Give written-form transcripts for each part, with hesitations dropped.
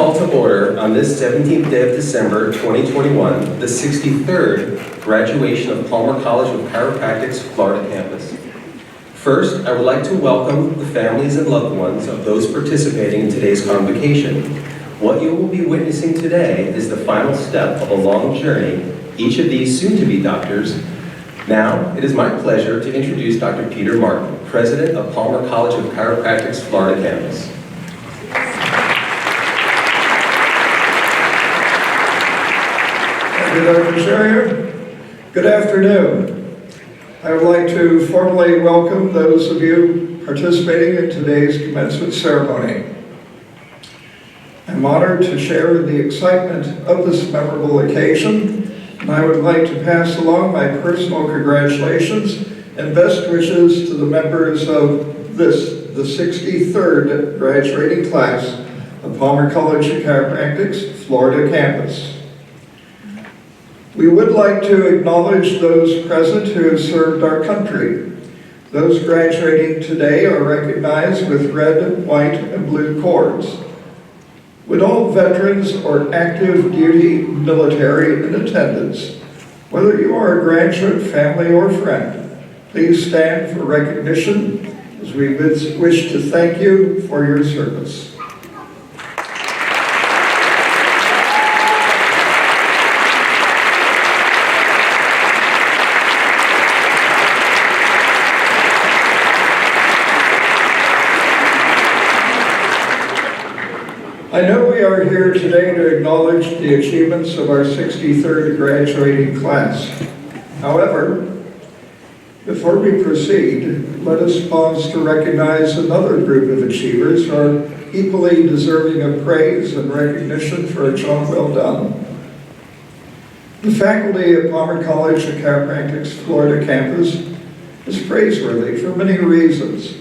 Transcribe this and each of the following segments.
call to order on this 17th day of December 2021, the 63rd graduation of Palmer College of Chiropractic's Florida campus. First, I would like to welcome the families and loved ones of those participating in today's convocation. What you will be witnessing today is the final step of a long journey, each of these soon-to-be doctors. Now, it is my pleasure to introduce Dr. Peter Martin, President of Palmer College of Chiropractic's Florida campus. Thank you, Dr. Schreier. Good afternoon. I would like to formally welcome those of you participating in today's commencement ceremony. I'm honored to share the excitement of this memorable occasion, and I would like to pass along my personal congratulations and best wishes to the members of the 63rd graduating class of Palmer College of Chiropractic's Florida campus. We would like to acknowledge those present who have served our country. Those graduating today are recognized with red, white, and blue cords. Would all veterans or active duty military in attendance, whether you are a graduate, family, or friend, please stand for recognition as we wish to thank you for your service. I know we are here today to acknowledge the achievements of our 63rd graduating class. However, before we proceed, let us pause to recognize another group of achievers who are equally deserving of praise and recognition for a job well done. The faculty at Palmer College of Chiropractic's Florida campus is praiseworthy for many reasons.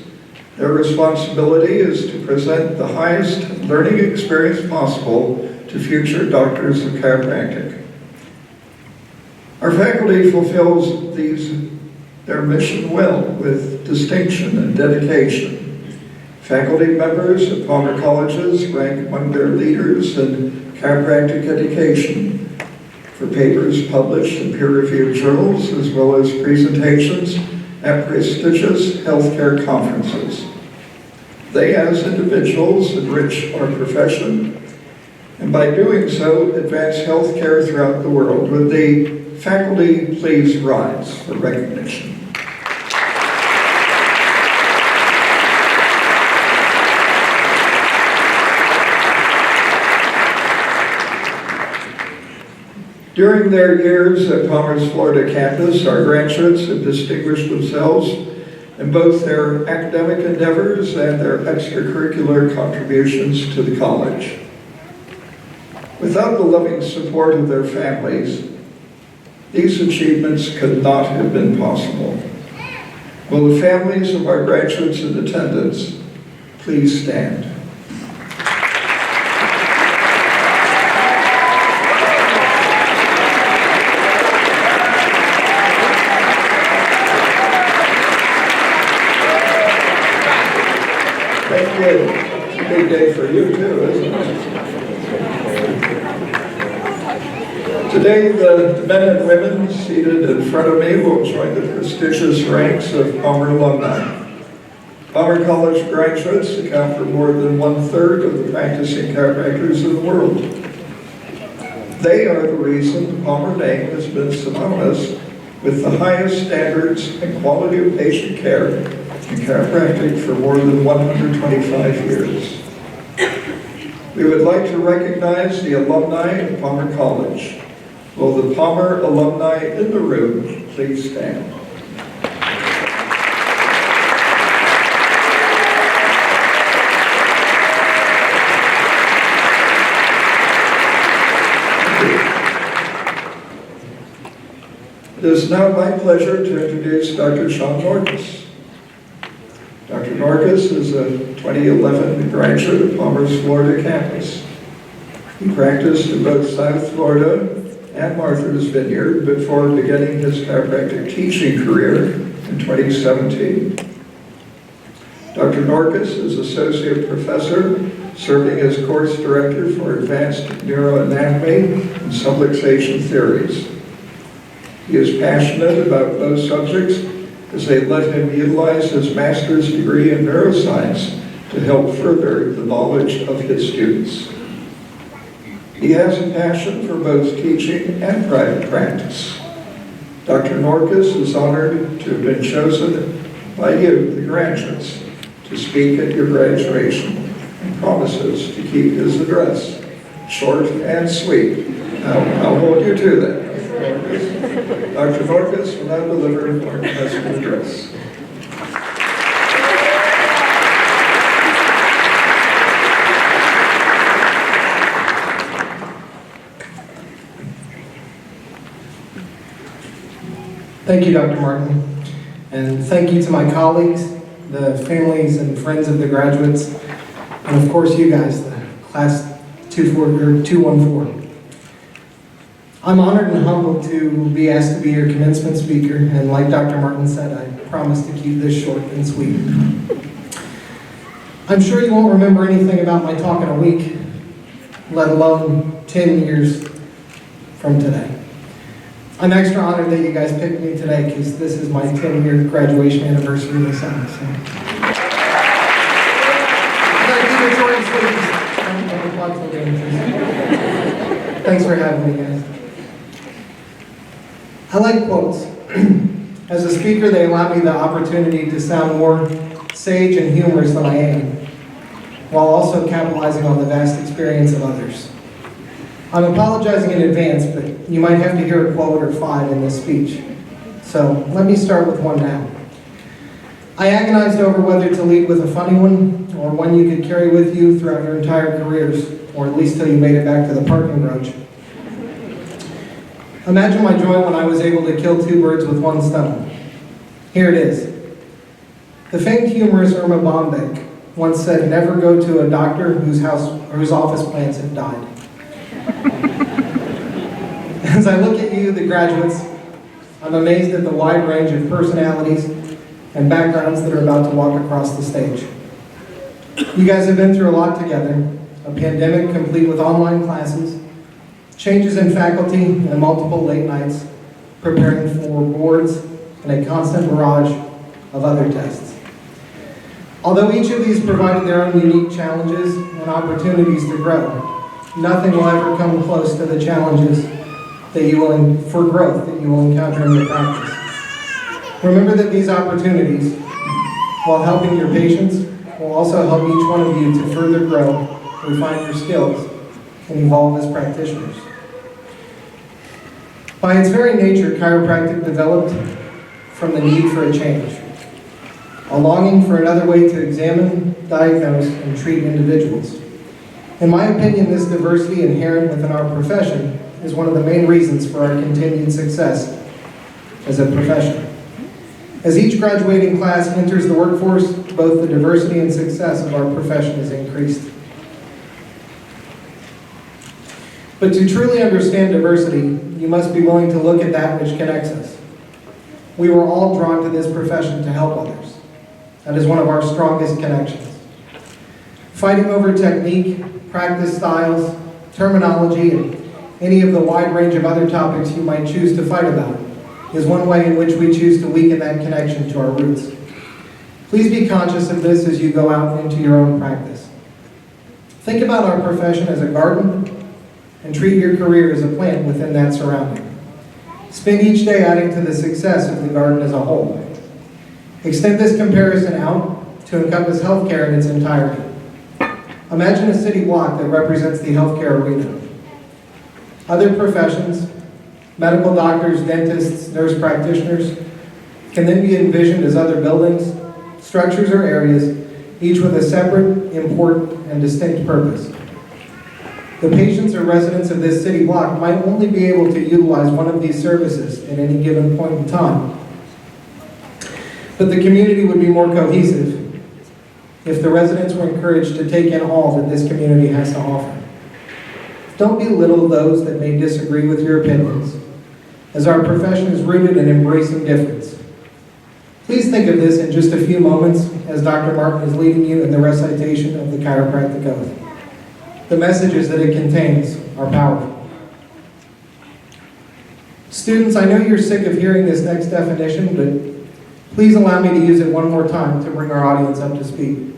Their responsibility is to present the highest learning experience possible to future doctors of chiropractic. Our faculty fulfills their mission well with distinction and dedication. Faculty members at Palmer Colleges rank among their leaders in chiropractic education for papers published in peer-reviewed journals as well as presentations at prestigious healthcare conferences. They, as individuals, enrich our profession, and by doing so, advance healthcare throughout the world. Would the faculty please rise for recognition? During their years at Palmer's Florida campus, our graduates have distinguished themselves in both their academic endeavors and their extracurricular contributions to the college. Without the loving support of their families, these achievements could not have been possible. Will the families of our graduates in attendance please stand? It's a big day for you too, isn't it? Today, the men and women seated in front of me will join the prestigious ranks of Palmer alumni. Palmer College graduates account for more than 1/3 of the practicing chiropractors in the world. They are the reason the Palmer name has been synonymous with the highest standards and quality of patient care in chiropractic for more than 125 years. We would like to recognize the alumni of Palmer College. Will the Palmer alumni in the room please stand? It is now my pleasure to introduce Dr. Sean Norcus. Dr. Norcus is a 2011 graduate of Palmer's Florida campus. He practiced in both South Florida and Martha's Vineyard before beginning his chiropractic teaching career in 2017. Dr. Norcus is Associate Professor, serving as course director for advanced neuroanatomy and subluxation theories. He is passionate about those subjects as they let him utilize his master's degree in neuroscience to help further the knowledge of his students. He has a passion for both teaching and private practice. Dr. Norkus is honored to have been chosen by you, the graduates, to speak at your graduation and promises to keep his address short and sweet. I'll hold you to that. Dr. Norkus will now deliver our commencement address. Thank you, Dr. Martin, and thank you to my colleagues, the families and friends of the graduates, and of course you guys, the class 214. I'm honored and humbled to be asked to be your commencement speaker, and like Dr. Martin said, I promise to keep this short and sweet. I'm sure you won't remember anything about my talk in a week, let alone 10 years from today. I'm extra honored that you guys picked me today because this is my 10-year graduation anniversary this summer. So. Thanks for having me, guys. I like quotes. As a speaker, they allow me the opportunity to sound more sage and humorous than I am, while also capitalizing on the vast experience of others. I'm apologizing in advance, but you might have to hear a quote or five in this speech. So let me start with one now. I agonized over whether to lead with a funny one, or one you could carry with you throughout your entire careers, or at least till you made it back to the parking garage. Imagine my joy when I was able to kill two birds with one stone. Here it is. The famed humorist Irma Bombeck once said, "Never go to a doctor whose office plants have died." As I look at you, the graduates, I'm amazed at the wide range of personalities and backgrounds that are about to walk across the stage. You guys have been through a lot together, a pandemic complete with online classes, changes in faculty, and multiple late nights preparing for boards and a constant barrage of other tests. Although each of these provided their own unique challenges and opportunities to grow, nothing will ever come close to the challenges for growth that you will encounter in your practice. Remember that these opportunities, while helping your patients, will also help each one of you to further grow, refine your skills, and evolve as practitioners. By its very nature, chiropractic developed from the need for a change, a longing for another way to examine, diagnose, and treat individuals. In my opinion, this diversity inherent within our profession is one of the main reasons for our continued success as a profession. As each graduating class enters the workforce, both the diversity and success of our profession is increased. But to truly understand diversity, you must be willing to look at that which connects us. We were all drawn to this profession to help others. That is one of our strongest connections. Fighting over technique, practice styles, terminology, and any of the wide range of other topics you might choose to fight about is one way in which we choose to weaken that connection to our roots. Please be conscious of this as you go out into your own practice. Think about our profession as a garden and treat your career as a plant within that surrounding. Spend each day adding to the success of the garden as a whole. Extend this comparison out to encompass healthcare in its entirety. Imagine a city block that represents the healthcare arena. Other professions, medical doctors, dentists, nurse practitioners, can then be envisioned as other buildings, structures, or areas, each with a separate, important, and distinct purpose. The patients or residents of this city block might only be able to utilize one of these services at any given point in time. But the community would be more cohesive if the residents were encouraged to take in all that this community has to offer. Don't belittle those that may disagree with your opinions, as our profession is rooted in embracing difference. Please think of this in just a few moments as Dr. Martin is leading you in the recitation of the Chiropractic Oath. The messages that it contains are powerful. Students, I know you're sick of hearing this next definition, but please allow me to use it one more time to bring our audience up to speed.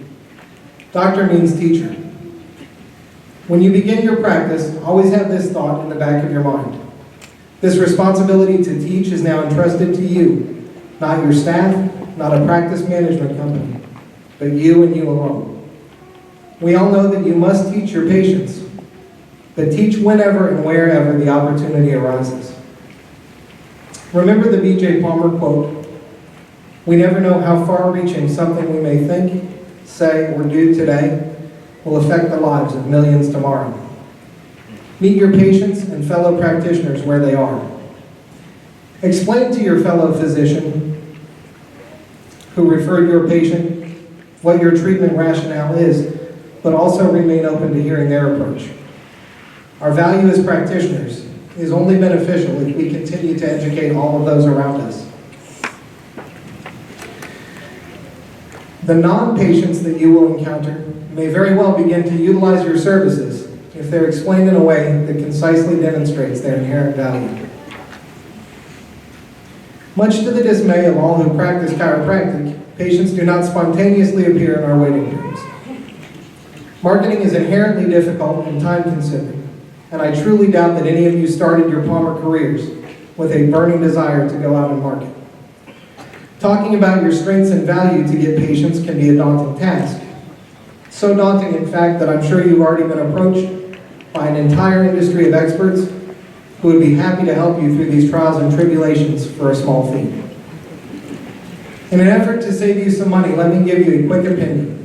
Doctor means teacher. When you begin your practice, always have this thought in the back of your mind. This responsibility to teach is now entrusted to you, not your staff, not a practice management company, but you and you alone. We all know that you must teach your patients, but teach whenever and wherever the opportunity arises. Remember the B.J. Palmer quote, "We never know how far-reaching something we may think, say, or do today will affect the lives of millions tomorrow." Meet your patients and fellow practitioners where they are. Explain to your fellow physician who referred your patient what your treatment rationale is, but also remain open to hearing their approach. Our value as practitioners is only beneficial if we continue to educate all of those around us. The non-patients that you will encounter may very well begin to utilize your services if they're explained in a way that concisely demonstrates their inherent value. Much to the dismay of all who practice chiropractic, patients do not spontaneously appear in our waiting rooms. Marketing is inherently difficult and time-consuming, and I truly doubt that any of you started your Palmer careers with a burning desire to go out and market. Talking about your strengths and value to get patients can be a daunting task. So daunting, in fact, that I'm sure you've already been approached by an entire industry of experts who would be happy to help you through these trials and tribulations for a small fee. In an effort to save you some money, let me give you a quick opinion.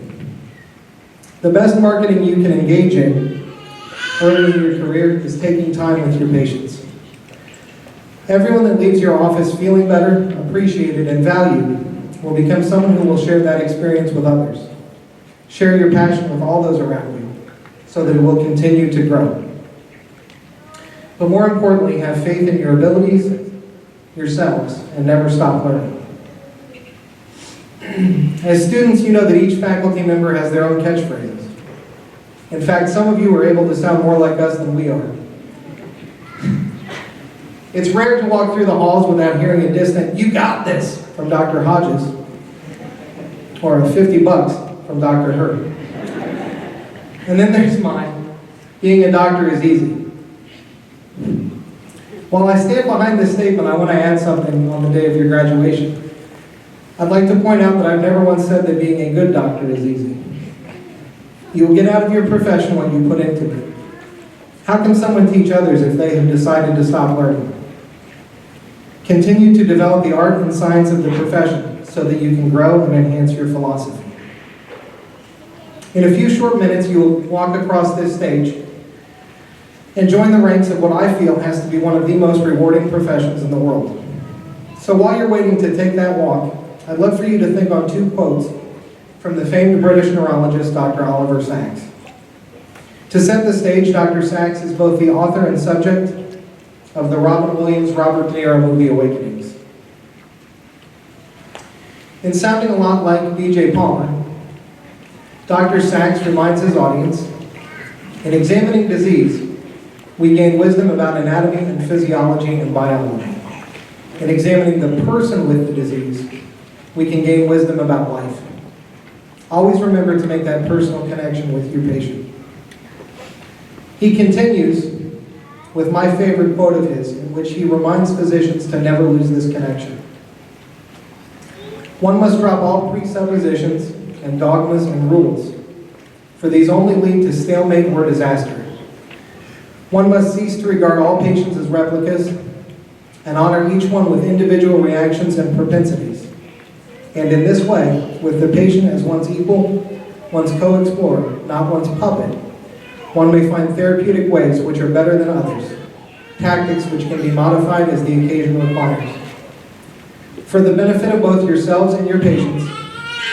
The best marketing you can engage in early in your career is taking time with your patients. Everyone that leaves your office feeling better, appreciated, and valued will become someone who will share that experience with others. Share your passion with all those around you so that it will continue to grow. But more importantly, have faith in your abilities, yourselves, and never stop learning. As students, you know that each faculty member has their own catchphrases. In fact, some of you are able to sound more like us than we are. It's rare to walk through the halls without hearing a distant, "You got this," from Dr. Hodges, or a $50 from Dr. Hurd. And then there's mine. Being a doctor is easy. While I stand behind this statement, I want to add something on the day of your graduation. I'd like to point out that I've never once said that being a good doctor is easy. You will get out of your profession what you put into it. How can someone teach others if they have decided to stop learning? Continue to develop the art and science of the profession so that you can grow and enhance your philosophy. In a few short minutes, you will walk across this stage and join the ranks of what I feel has to be one of the most rewarding professions in the world. So while you're waiting to take that walk, I'd love for you to think on two quotes from the famed British neurologist, Dr. Oliver Sacks. To set the stage, Dr. Sacks is both the author and subject of the Robin Williams, Robert De Niro movie Awakenings. In sounding a lot like B.J. Palmer, Dr. Sacks reminds his audience, in examining disease, we gain wisdom about anatomy and physiology and biology. In examining the person with the disease, we can gain wisdom about life. Always remember to make that personal connection with your patient. He continues with my favorite quote of his, in which he reminds physicians to never lose this connection. One must drop all presuppositions and dogmas and rules, for these only lead to stalemate or disaster. One must cease to regard all patients as replicas and honor each one with individual reactions and propensities. And in this way, with the patient as one's equal, one's co-explorer, not one's puppet, one may find therapeutic ways which are better than others, tactics which can be modified as the occasion requires. For the benefit of both yourselves and your patients,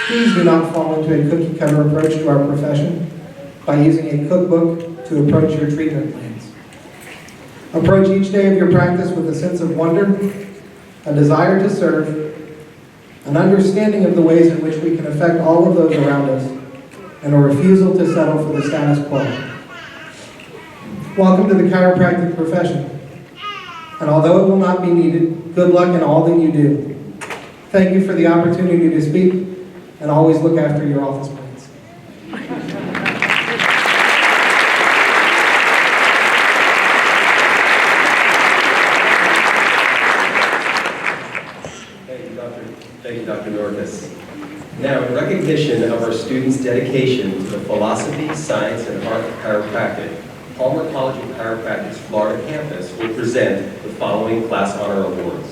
please do not fall into a cookie-cutter approach to our profession by using a cookbook to approach your treatment plans. Approach each day of your practice with a sense of wonder, a desire to serve, an understanding of the ways in which we can affect all of those around us, and a refusal to settle for the status quo. Welcome to the chiropractic profession. And although it will not be needed, good luck in all that you do. Thank you for the opportunity to speak, and always look after your office mates. Thank you, Dr. Norcus. Now, in recognition of our students' dedication to the philosophy, science, and art of chiropractic, Palmer College of Chiropractic's Florida campus will present the following class honor awards.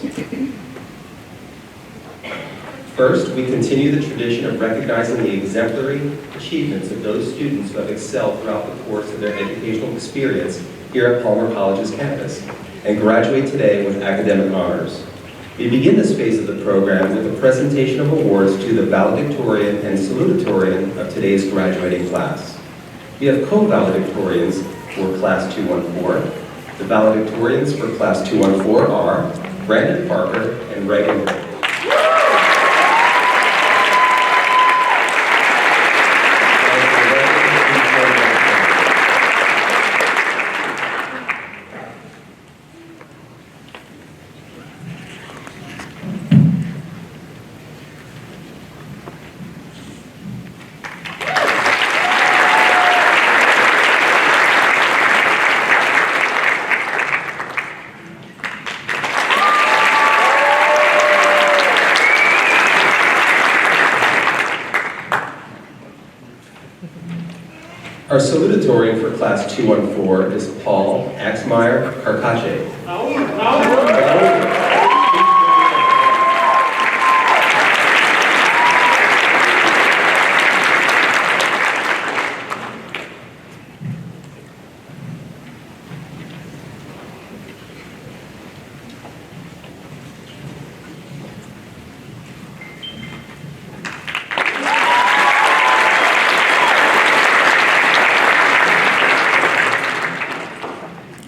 First, we continue the tradition of recognizing the exemplary achievements of those students who have excelled throughout the course of their educational experience here at Palmer College's campus and graduate today with academic honors. We begin this phase of the program with a presentation of awards to the Valedictorian and Salutatorian of today's graduating class. We have co-valedictorians for Class 214. The valedictorians for Class 214 are Brandon Parker and Reagan. Our salutatorian for Class 214 is Paul Axmeyer Carcache.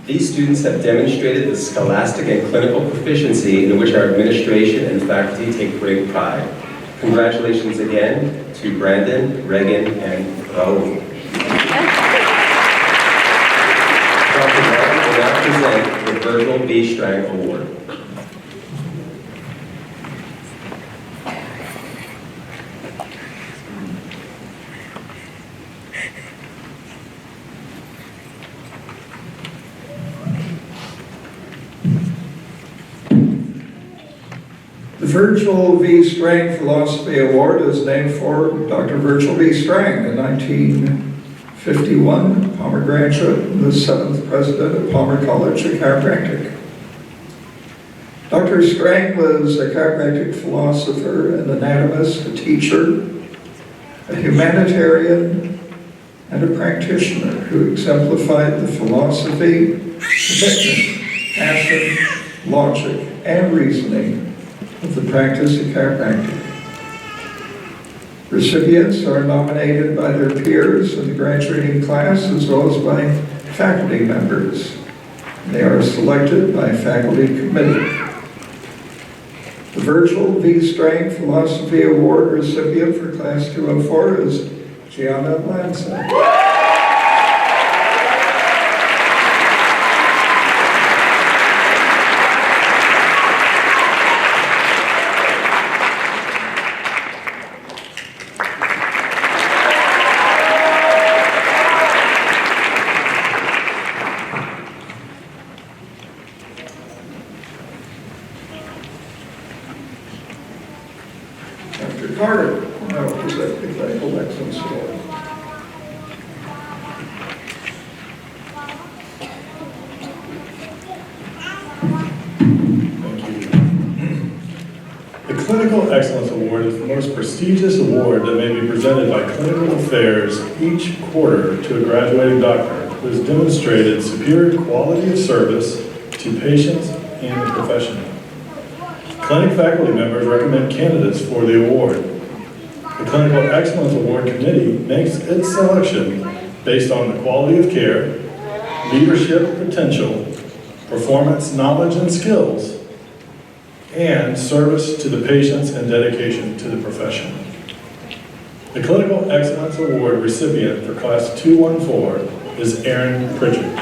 These students have demonstrated the scholastic and clinical proficiency in which our administration and faculty take great pride. Congratulations again to Brandon, Reagan, and Raul. Dr. Martin will now present the Berkel B. Strang Award. The Virgil V. Strang Philosophy Award is named for Dr. Virgil V. Strang, a 1951 Palmer graduate and the 7th president of Palmer College of Chiropractic. Dr. Strang was a chiropractic philosopher, an anatomist, a teacher, a humanitarian, and a practitioner who exemplified the philosophy, commitment, passion, logic, and reasoning of the practice of chiropractic. Recipients are nominated by their peers in the graduating class as well as by faculty members. They are selected by a faculty committee. The Virgil V. Strang Philosophy Award recipient for Class 204 is Gianna Lanza. Dr. Carter will now present the Clinical Excellence Award. Thank you. The Clinical Excellence Award is the most prestigious award that may be presented by Clinical Affairs each quarter to a graduating doctor who has demonstrated superior quality of service to patients and the profession. Clinic faculty members recommend candidates for the award. The Clinical Excellence Award Committee makes its selection based on the quality of care, leadership potential, performance, knowledge, and skills, and service to the patients and dedication to the profession. The Clinical Excellence Award recipient for Class 214 is Aaron Pritchard.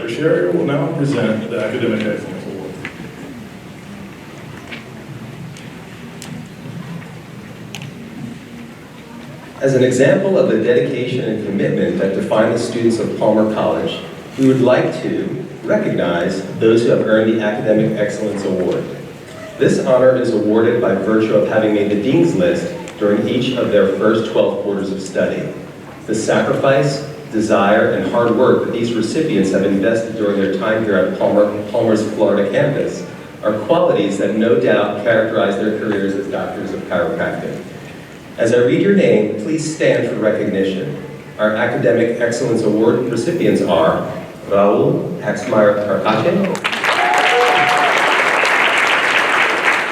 Dr. Sherrier will now present the Academic Excellence Award. As an example of the dedication and commitment that define the students of Palmer College, we would like to recognize those who have earned the Academic Excellence Award. This honor is awarded by virtue of having made the Dean's List during each of their first 12 quarters of study. The sacrifice, desire, and hard work that these recipients have invested during their time here at Palmer's Florida campus are qualities that no doubt characterize their careers as doctors of chiropractic. As I read your name, please stand for recognition. Our Academic Excellence Award recipients are Raul Axmeyer-Arcache,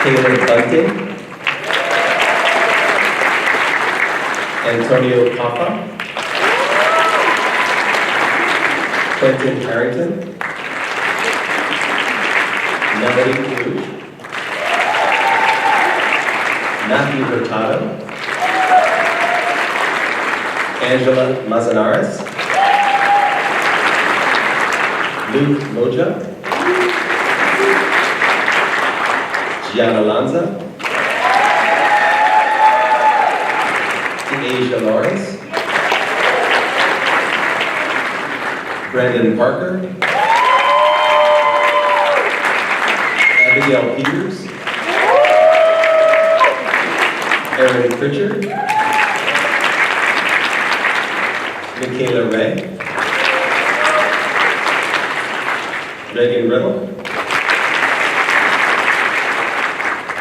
Taylor Bunting, Antonio Papa, Quentin Harrington, Melody Cruz, Matthew Hurtado, Angela Mazanares, Luke Moja, Gianna Lanza, Asia Lawrence, Brandon Parker, Abigail Peters, Erin Pritchard, Michaela Ray, Reagan Riddle,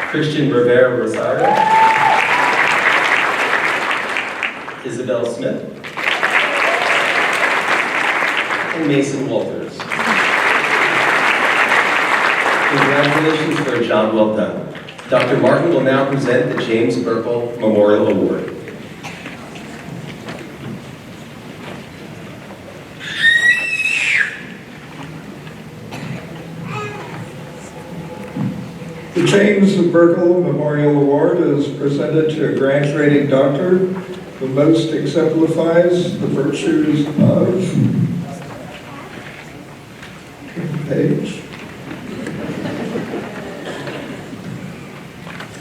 Christian Rivera Rosario, Isabel Smith, and Mason Walters. Congratulations for a job well done. Dr. Martin will now present the James Berkel Memorial Award. The James Berkel Memorial Award is presented to a graduating doctor who most exemplifies the virtues of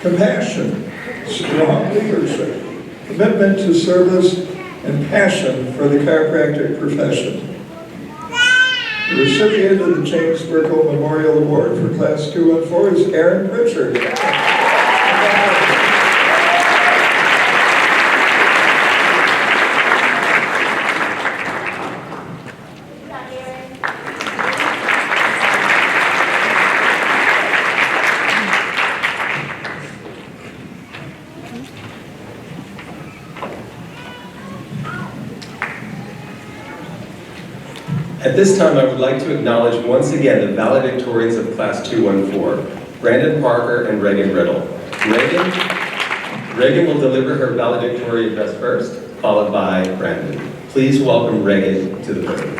compassion, strong leadership, commitment to service, and passion for the chiropractic profession. The recipient of the James Berkel Memorial Award for Class 2 and 4 is Erin Pritchard. At this time, I would like to acknowledge once again the valedictorians of Class 214, Brandon Parker and Reagan Riddle. Reagan will deliver her valedictory address first, followed by Brandon. Please welcome Reagan to the podium.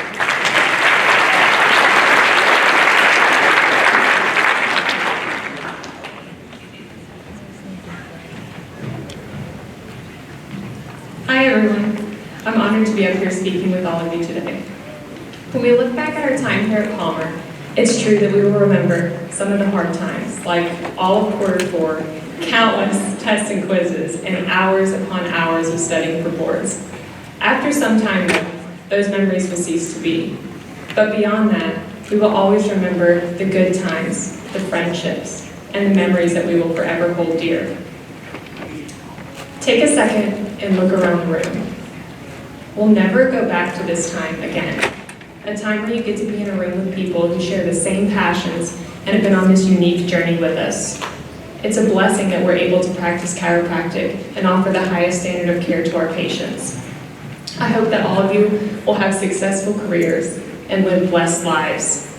Hi everyone. I'm honored to be up here speaking with all of you today. When we look back at our time here at Palmer, it's true that we will remember some of the hard times, like all of quarter 4, countless tests and quizzes, and hours upon hours of studying for boards. After some time, those memories will cease to be. But beyond that, we will always remember the good times, the friendships, and the memories that we will forever hold dear. Take a second and look around the room. We'll never go back to this time again. A time where you get to be in a room with people who share the same passions and have been on this unique journey with us. It's a blessing that we're able to practice chiropractic and offer the highest standard of care to our patients. I hope that all of you will have successful careers and live blessed lives.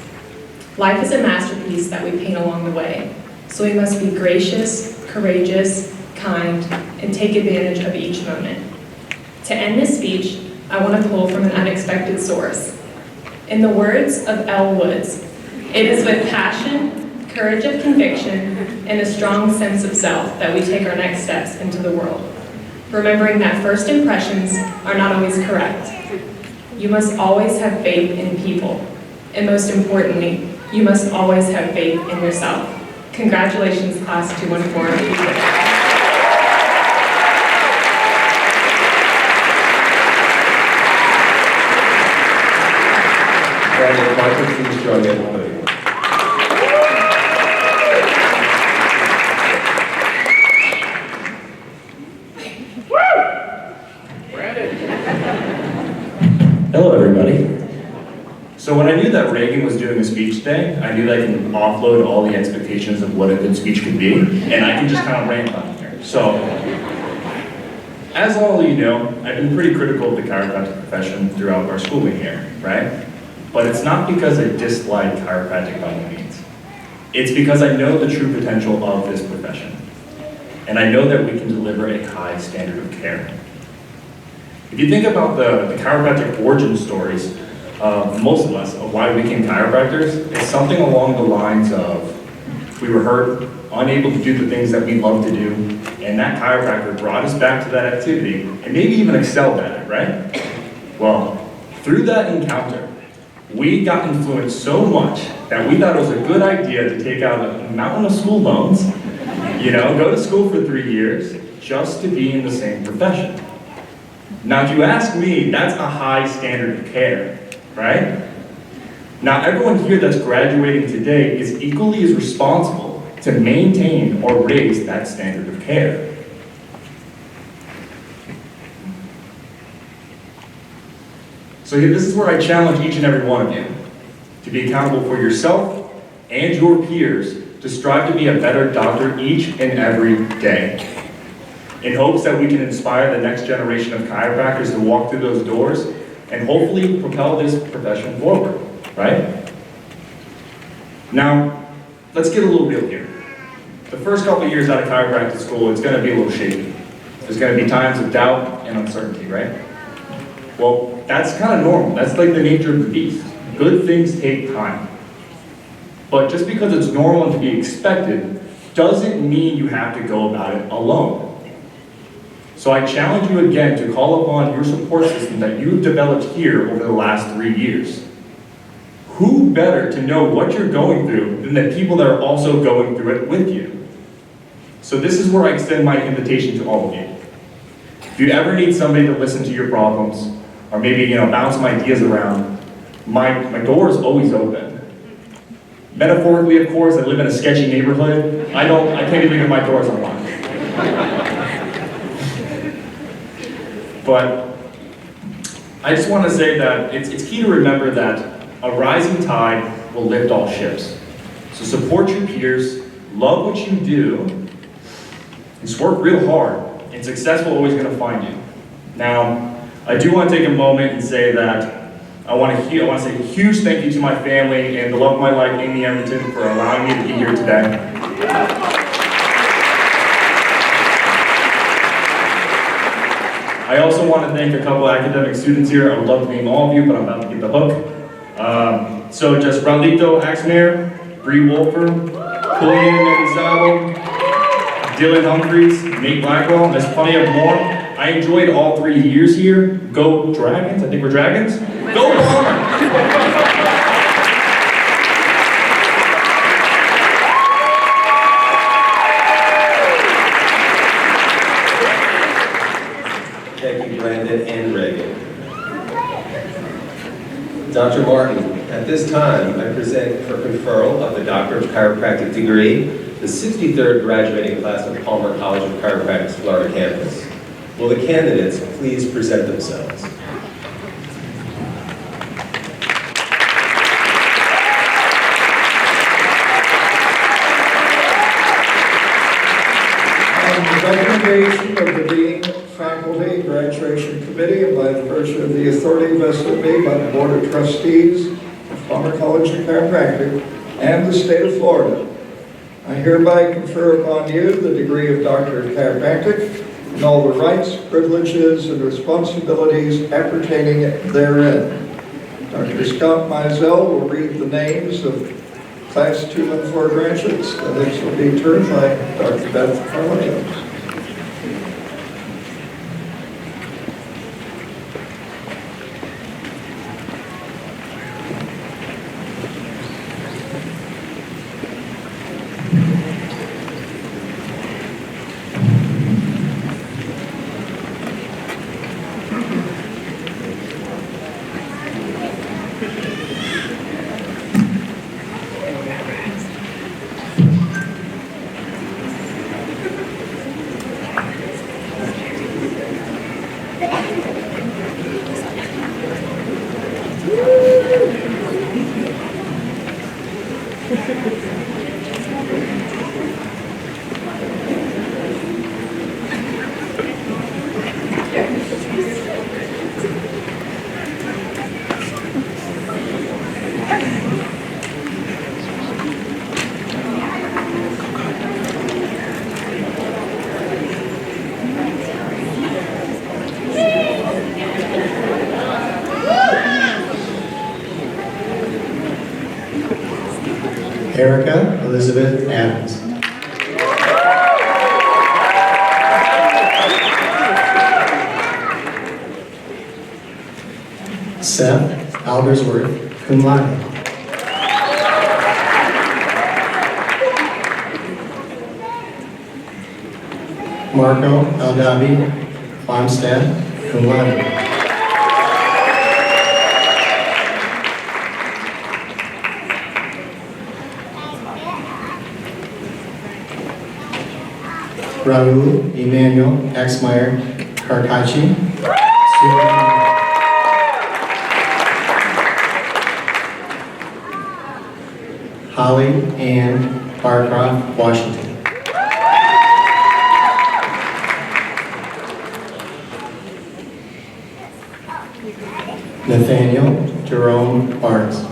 Life is a masterpiece that we paint along the way, so we must be gracious, courageous, kind, and take advantage of each moment. To end this speech, I want to pull from an unexpected source. In the words of Elle Woods, it is with passion, courage of conviction, and a strong sense of self that we take our next steps into the world. Remembering that first impressions are not always correct. You must always have faith in people. And most importantly, you must always have faith in yourself. Congratulations, Class 214. Brandon, Martin, please join me at the podium. Hello, everybody. So when I knew that Reagan was doing a speech today, I knew that I can offload all the expectations of what a good speech could be, and I can just kind of rant on here. So, as all of you know, I've been pretty critical of the chiropractic profession throughout our schooling here, right? But it's not because I dislike chiropractic by any means. It's because I know the true potential of this profession. And I know that we can deliver a high standard of care. If you think about the chiropractic origin stories, most of us, of why we became chiropractors, it's something along the lines of we were hurt, unable to do the things that we love to do, and that chiropractor brought us back to that activity, and maybe even excelled at it, right? Well, through that encounter, we got influenced so much that we thought it was a good idea to take out a mountain of school loans, go to school for 3 years, just to be in the same profession. Now, if you ask me, that's a high standard of care, right? Now, everyone here that's graduating today is equally as responsible to maintain or raise that standard of care. So this is where I challenge each and every one of you to be accountable for yourself and your peers to strive to be a better doctor each and every day, in hopes that we can inspire the next generation of chiropractors to walk through those doors and hopefully propel this profession forward, right? Now, let's get a little real here. The first couple of years out of chiropractic school, it's going to be a little shaky. There's going to be times of doubt and uncertainty, right? Well, that's kind of normal. That's like the nature of the beast. Good things take time. But just because it's normal and to be expected, doesn't mean you have to go about it alone. So I challenge you again to call upon your support system that you've developed here over the last 3 years. Who better to know what you're going through than the people that are also going through it with you? So this is where I extend my invitation to all of you. If you ever need somebody to listen to your problems, or maybe bounce some ideas around, my door is always open. Metaphorically, of course, I live in a sketchy neighborhood. I can't even get my doors unlocked. But I just want to say that it's key to remember that a rising tide will lift all ships. So support your peers, love what you do, and just work real hard, and success will always going to find you. Now, I do want to take a moment and say that I want to say a huge thank you to my family and the love of my life, Amy Everton, for allowing me to be here today. I also want to thank a couple academic students here. I would love to name all of you, but I'm about to get the hook. So just Raulito Axmere, Bree Wolfer, Julian Menizado, Dylan Humphreys, Nate Blackwell, and there's plenty of more. I enjoyed all 3 years here. Go Dragons, I think we're Dragons. Go Bombers! Thank you, Brandon and Reagan. Dr. Martin, at this time, I present for conferral of the Doctor of Chiropractic degree, the 63rd graduating class of Palmer College of Chiropractic's Florida campus. Will the candidates please present themselves? On the recommendation of the Dean, Faculty, Graduation Committee, and by the virtue of the authority vested in me by the Board of Trustees of Palmer College of Chiropractic and the state of Florida, I hereby confer upon you the degree of Doctor of Chiropractic and all the rights, privileges, and responsibilities appertaining therein. Dr. Scott Mizell will read the names of Class 214 graduates. The next will be turned by Dr. Beth Carlino. Erica Elizabeth Adams. Seth Aldersworth, cum laude. Marco Aldavi Fonstad, cum laude. Raul Emmanuel Exmeyer Carcacci. Holly Ann Barcroft, Washington. Nathaniel Jerome Barnes.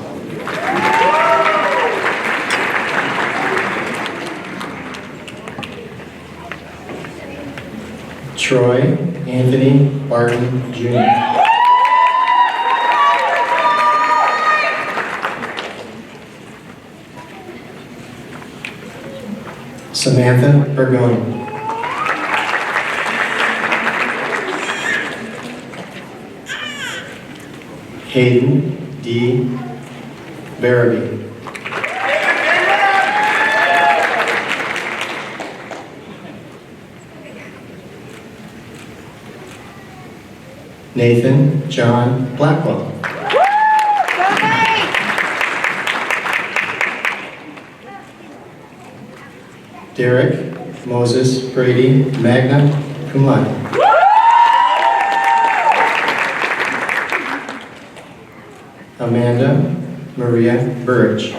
Troy Anthony Barton, Jr. Samantha Bergoni. Hayden D. Barabee. Nathan John Blackwell. Derek Moses Brady, magna cum laude. Amanda Maria Burridge.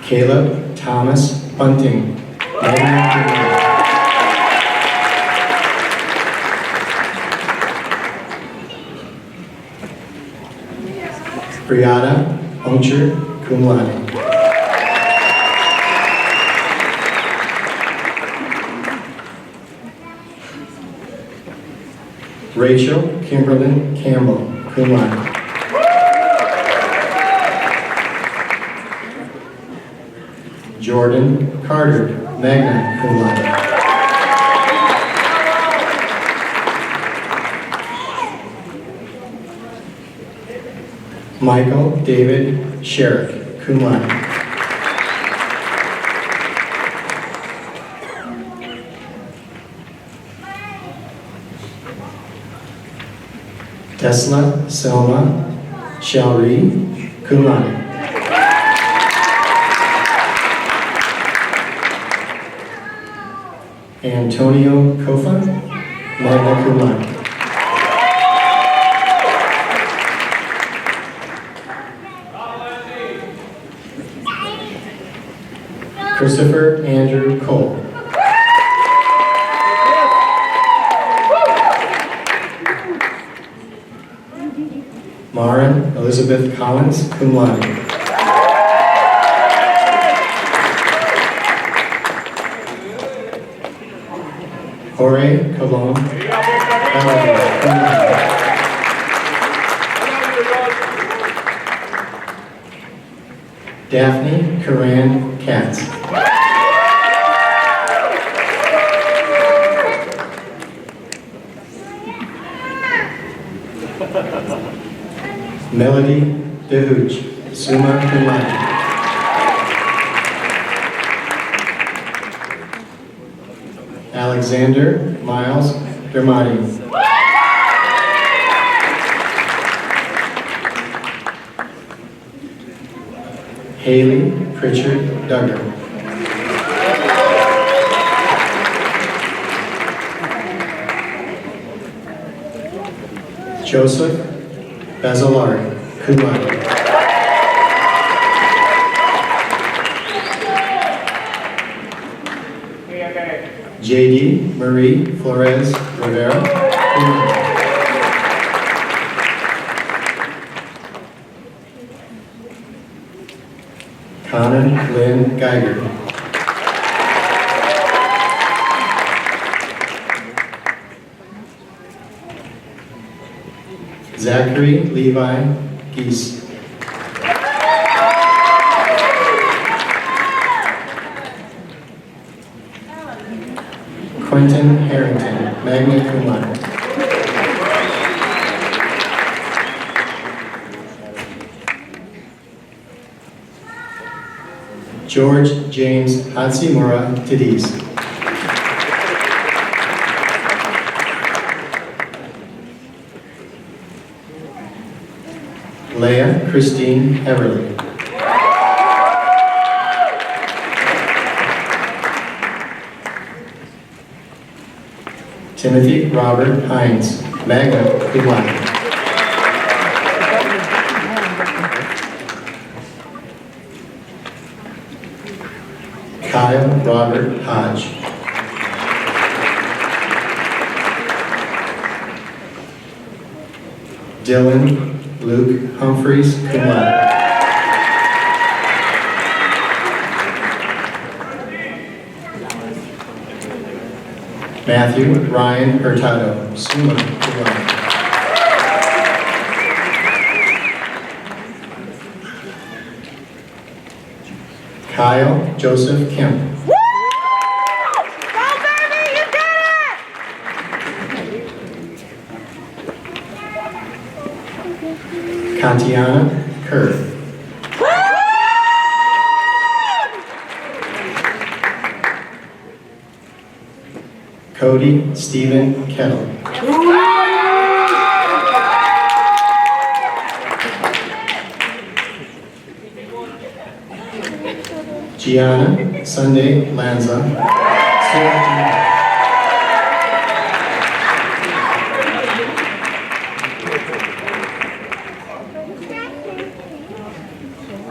Caleb Thomas Bunting, magna cum laude. Brianna Uncher, cum laude. Rachel Kimberlyn Campbell, cum laude. Jordan Carter, magna cum laude. Michael David Sherrick, cum laude. Tesla Selma Shalri, cum laude. Antonio Kofa, magna cum laude. Christopher Andrew Cole. Maren Elizabeth Collins, cum laude. Jorge Colon Balaguer, cum laude. Daphne Karan Katz. Melody DeHooch, summa cum laude. Alexander Miles Dermody. Haley Pritchard Duggar. Joseph Basilari, cum laude. J.D. Marie Flores Rivera, cum laude. Connor Lynn Geiger. Zachary Levi Geese. Quentin Harrington, magna cum laude. George James Hatsimura Tidis. Leah Christine Heverly. Timothy Robert Hines, magna cum laude. Kyle Robert Hodge. Dylan Luke Humphreys, cum laude. Matthew Ryan Hurtado, summa cum laude. Kyle Joseph Kemp. Woo! Go baby, you did it! Katiana Kerr. Woo! Cody Stephen Kettle. Gianna Sunday Lanza.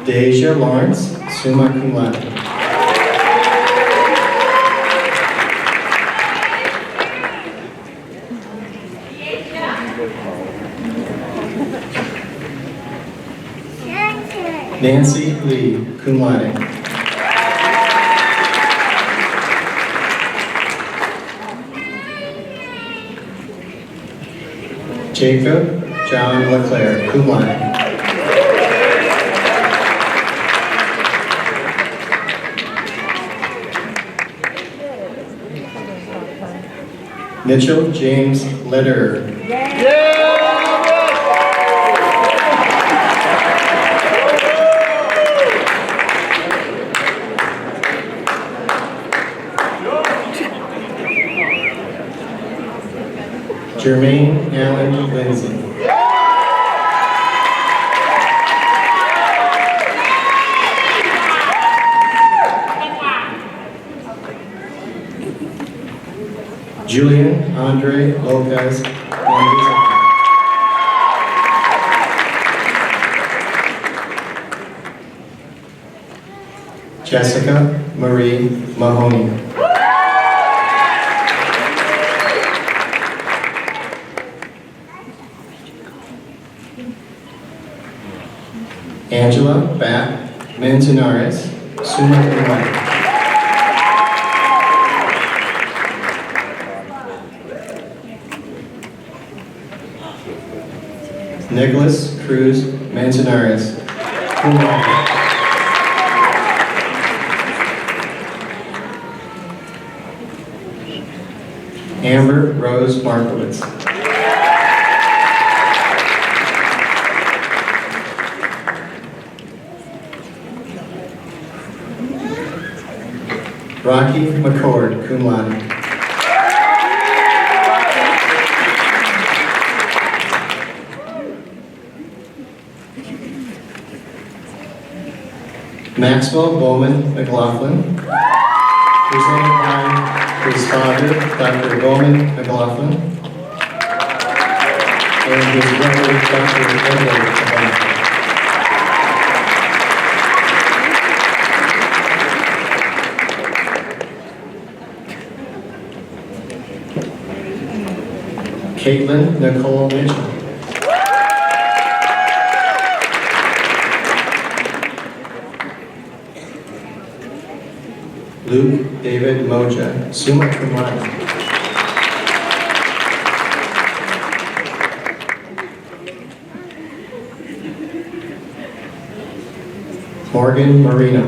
Deja Lawrence, summa cum laude. Nancy Lee, cum laude. Jacob John Leclerc, cum laude. Mitchell James Lederer. Jermaine Allen Lindsay. Julian Andre Lopez Mendoza. Jessica Marie Mahoney. Angela Bat Manzanares, summa cum laude. Nicholas Cruz Manzanares, cum laude. Amber Rose Markowitz. Rocky McCord, cum laude. Maxwell Bowman McLaughlin, presented by his father, Dr. Bowman McLaughlin, and his brother, Dr. Berkel McLaughlin. Caitlin Nicole Mitchell. Luke David Moja, summa cum laude. Morgan Marino.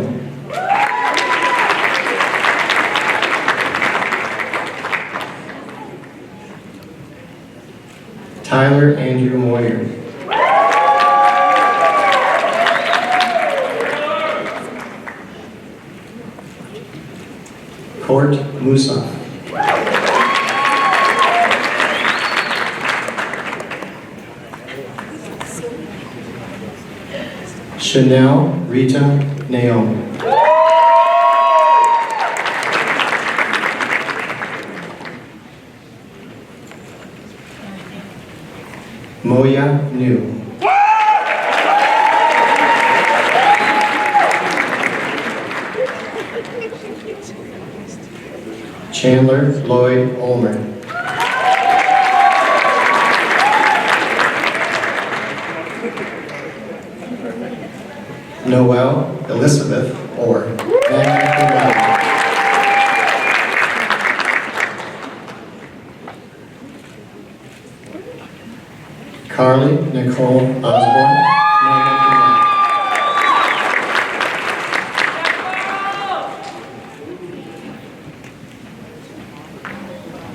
Tyler Andrew Moyer. Court Musa. Chanel Rita Naomi. Moya New. Chandler Lloyd Ulmer. Noelle Elizabeth Orr. Magna cum laude. Carly Nicole Osborne. Magna cum laude.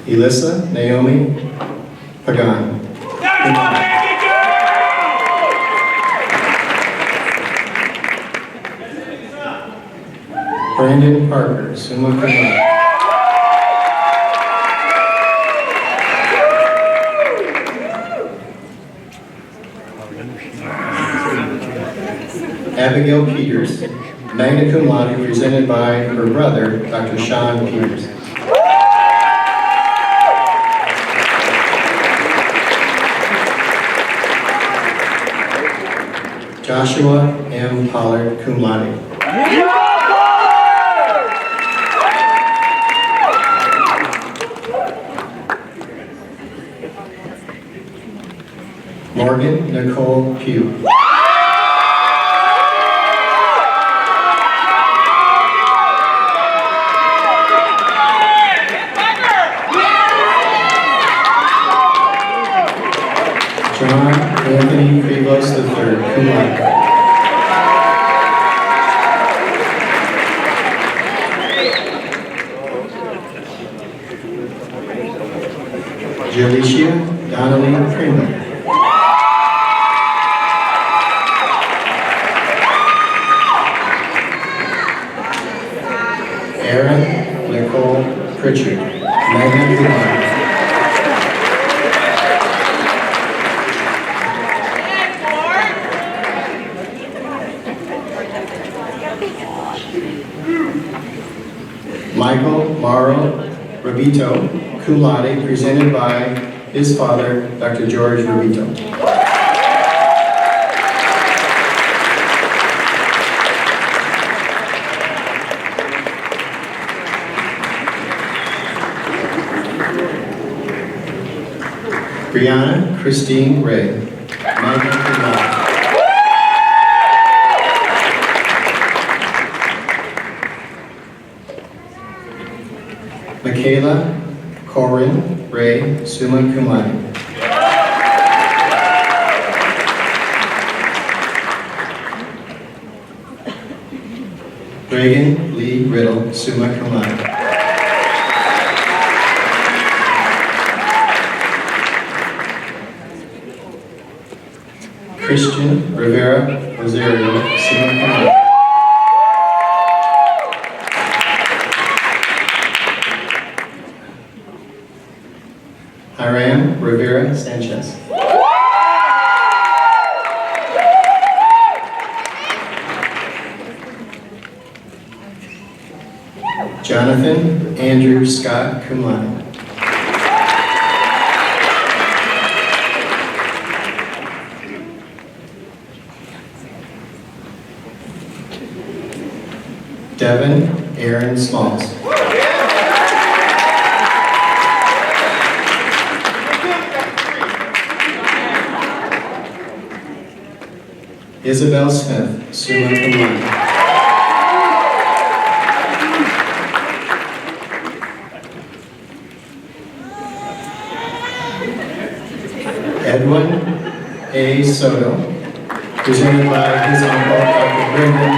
Elissa Naomi Pagan. Brandon Parker, summa cum laude. Abigail Peters, magna cum laude, presented by her brother, Dr. Sean Peters. Joshua M. Pollard, cum laude. Morgan Nicole Pugh. John Anthony Krivos III, cum laude. Jalicia Donnelly Kramer. Erin Nicole Pritchard, magna cum laude. Michael Morrow Rabito, cum laude, presented by his father, Dr. George Rabito. Brianna Christine Ray, magna cum laude. Michaela Corin Ray, summa cum laude. Reagan Lee Riddle, summa cum laude. Christian Rivera Rosario, summa cum laude. Hiram Rivera Sanchez. Jonathan Andrew Scott, cum laude. Devin Aaron Smalls. Isabel Smith, summa cum laude. Edwin A. Soto, presented by his uncle, Dr. Brendan.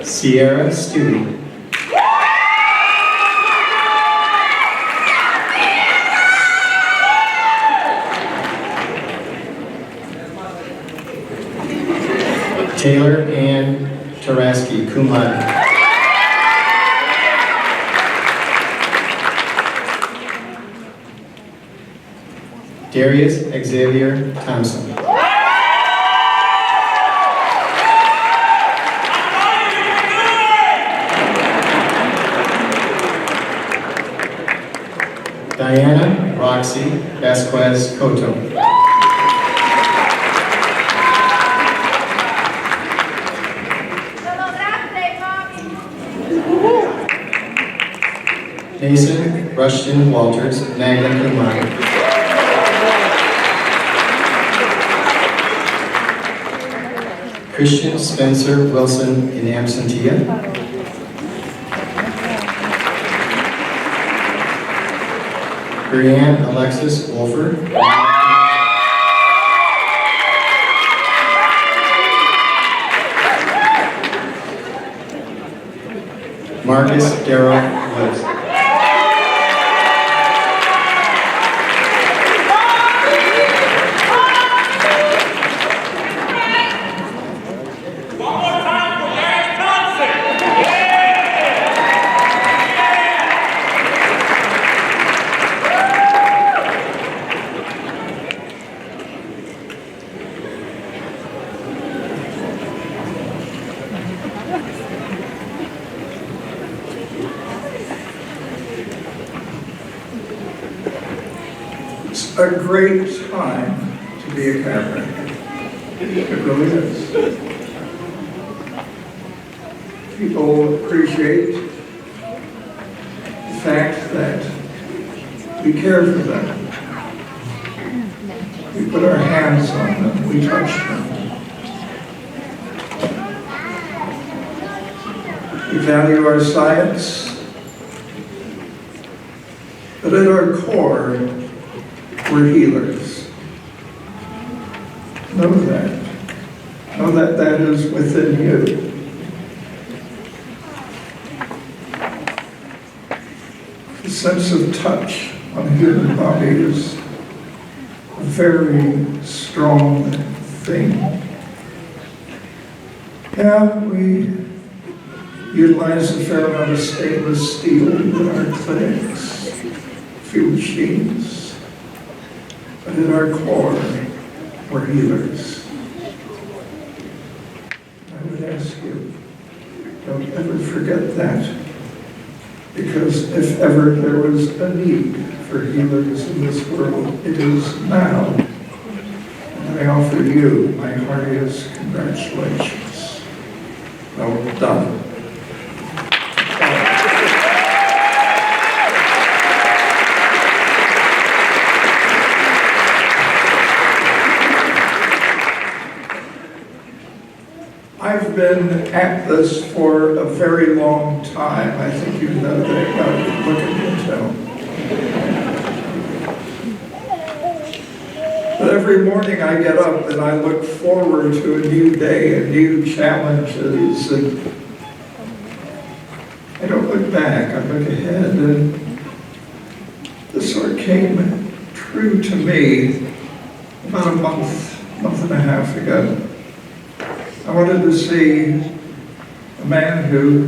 Sierra Stewie. Taylor Ann Taraski, cum laude. Darius Xavier Thompson. Diana Roxy Vasquez Coto. Mason Rushton Walters, magna cum laude. Christian Spencer Wilson in absentia. Brianne Alexis Wolford. Marcus Darrell Woods. It's a great time to be a chiropractor. It really is. People appreciate the fact that we care for them. We put our hands on them, we touch them. We value our science, but at our core, we're healers. Know that. Know that that is within you. The sense of touch on the human body is a very strong thing. Yeah, we utilize a fair amount of stainless steel in our clinics, a few machines. But at our core, we're healers. I would ask you, don't ever forget that. Because if ever there was a need for healers in this world, it is now. And I offer you my heartiest congratulations. Well done. I've been at this for a very long time. I think you know that. Look at me, But every morning I get up and I look forward to a new day and new challenges. And I don't look back, I look ahead. And this sort of came true to me about a month and a half ago. I wanted to see a man who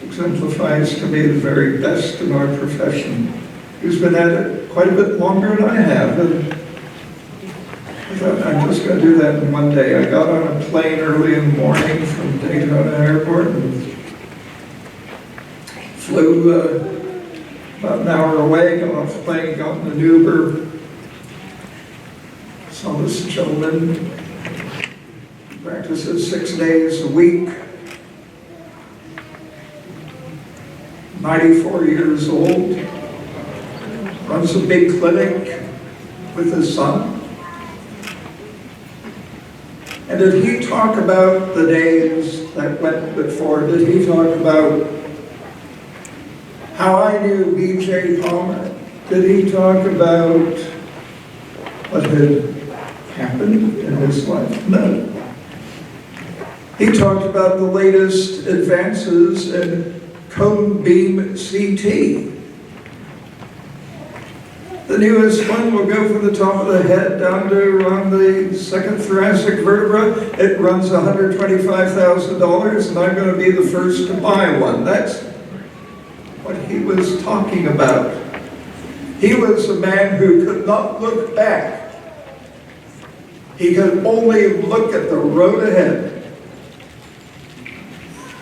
exemplifies to me the very best in our profession, who's been at it quite a bit longer than I have. And I thought, I'm just going to do that in one day. I got on a plane early in the morning from Daytona Airport and flew about an hour away, got off the plane, got in an Uber. Saw this gentleman, practices 6 days a week, 94 years old, runs a big clinic with his son. And did he talk about the days that went before? Did he talk about how I knew B.J. Palmer? Did he talk about what had happened in his life? No. He talked about the latest advances in cone beam CT. The newest one will go from the top of the head down to around the second thoracic vertebra. It runs $125,000, and I'm going to be the first to buy one. That's what he was talking about. He was a man who could not look back. He could only look at the road ahead.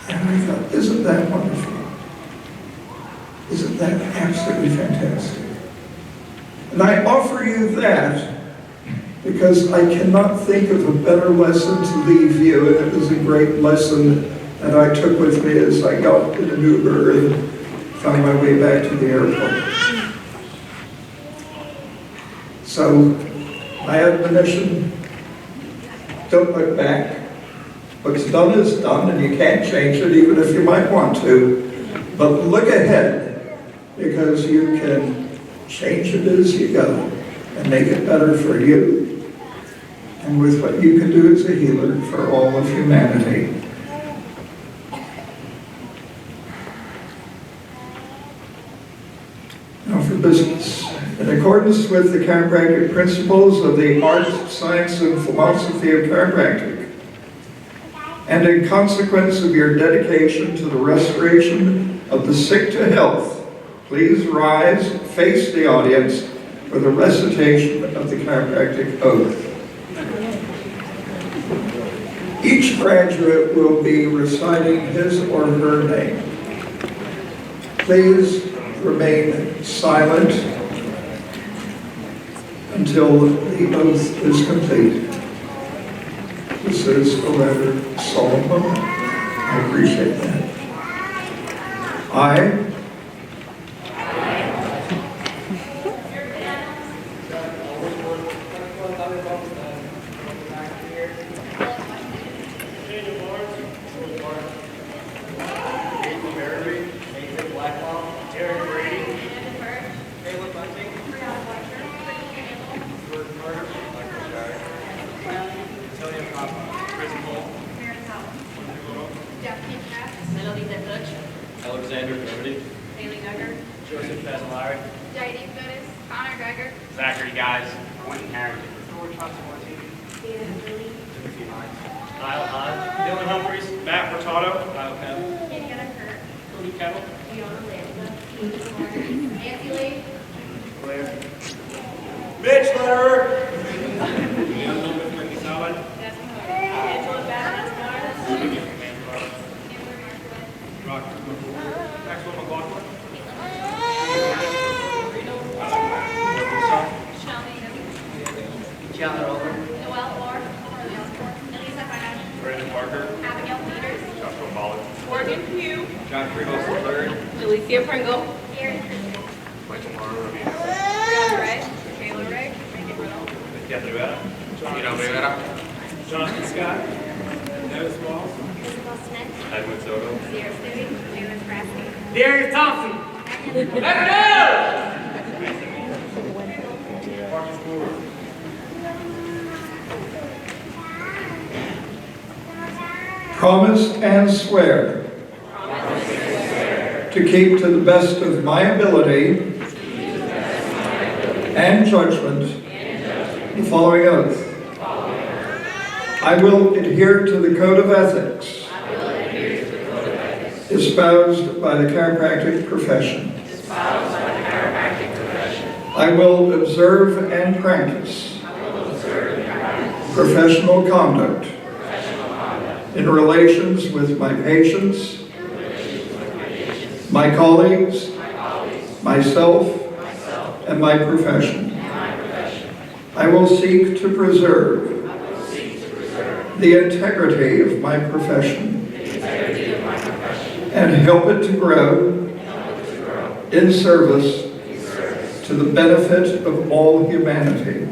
And I thought, isn't that wonderful? Isn't that absolutely fantastic? And I offer you that because I cannot think of a better lesson to leave you, and it was a great lesson that I took with me as I got in an Uber and found my way back to the airport. So, my admonition, don't look back. What's done is done, and you can't change it even if you might want to. But look ahead, because you can change it as you go and make it better for you and with what you can do as a healer for all of humanity. Now for business. In accordance with the chiropractic principles of the art, science, and philosophy of chiropractic, and in consequence of your dedication to the restoration of the sick to health, please rise, face the audience for the recitation of the chiropractic oath. Each graduate will be reciting his or her name. Please remain silent until the oath is complete. This is a rather solemn moment. I appreciate that. I Alexander Doherty, Haley Duggar, Joseph Fasolari, J.D. Goodes, Connor Gregor, Zachary Guys, Quentin Harrington, George Hosworthy, David Lee, Timothy Hines, Kyle Hines, Dylan Humphreys, Matt Furtado, Kyle Kemp, Indiana Kurt, Cody Kettle, Leona Lanza, Nancy Lee, Blair, Mitch Lederer, Desmond Hood, Angela Bass, Amber Markowitz, Maxwell McLaughlin, Shelby, Chandler Over, Noel Orr, Elisa Fayad, Brandon Parker, Abigail Peters, Joshua Pollard, Morgan Pugh, John Friedel III, Alicia Pringle, Aaron Christian, Michael Morrow, Brianna Ray, Taylor Ray, Megan Riddle, Catherine Rivera, Rivera, Jonathan Scott, Dennis Walls, Isabel Smith, Edwin Soto, Sierra Stewart, Jalen Frasky, Darius Thompson, let's go! Marcus Brewer, promise and swear to keep to the best of my ability and judgment the following oath. I will adhere to the code of ethics espoused by the chiropractic profession. I will observe and practice professional conduct in relations with my patients, my colleagues, myself, and my profession. I will seek to preserve the integrity of my profession and help it to grow in service to the benefit of all humanity.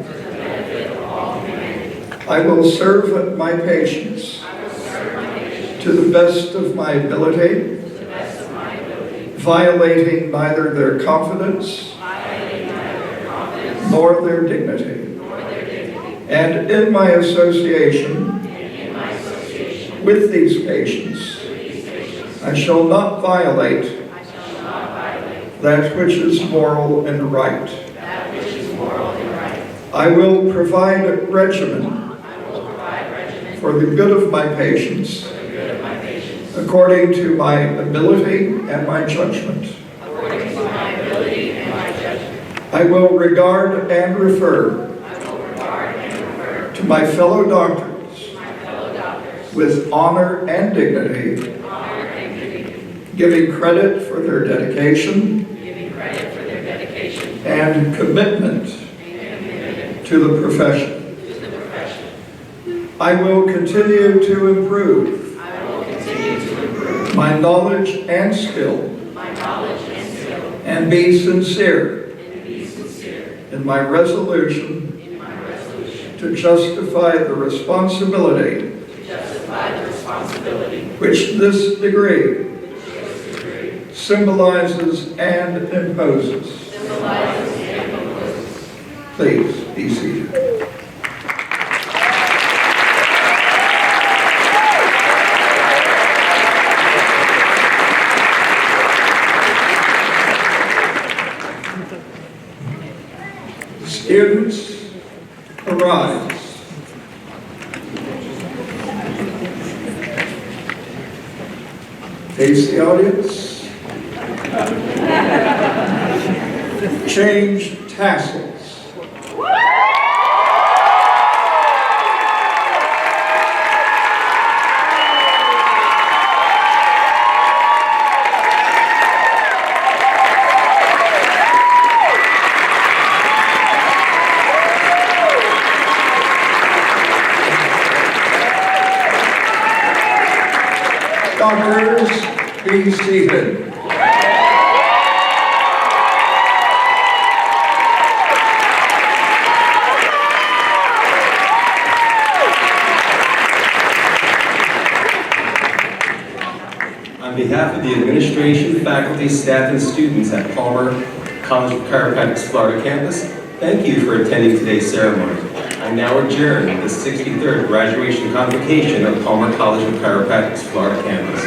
I will serve my patients to the best of my ability, violating neither their confidence nor their dignity. And in my association with these patients, I shall not violate that which is moral and right. I will provide a regimen for the good of my patients according to my ability and my judgment. I will regard and refer to my fellow doctors with honor and dignity, giving credit for their dedication and commitment to the profession. I will continue to improve my knowledge and skill and be sincere in my resolution to justify the responsibility which this degree symbolizes and imposes. Please be seated. Students, arise. Face the audience. Change tassels. Doctors, be seated. On behalf of the administration, faculty, staff, and students at Palmer College of Chiropractic's Florida campus, thank you for attending today's ceremony. I now adjourn the 63rd graduation convocation of Palmer College of Chiropractic's Florida campus.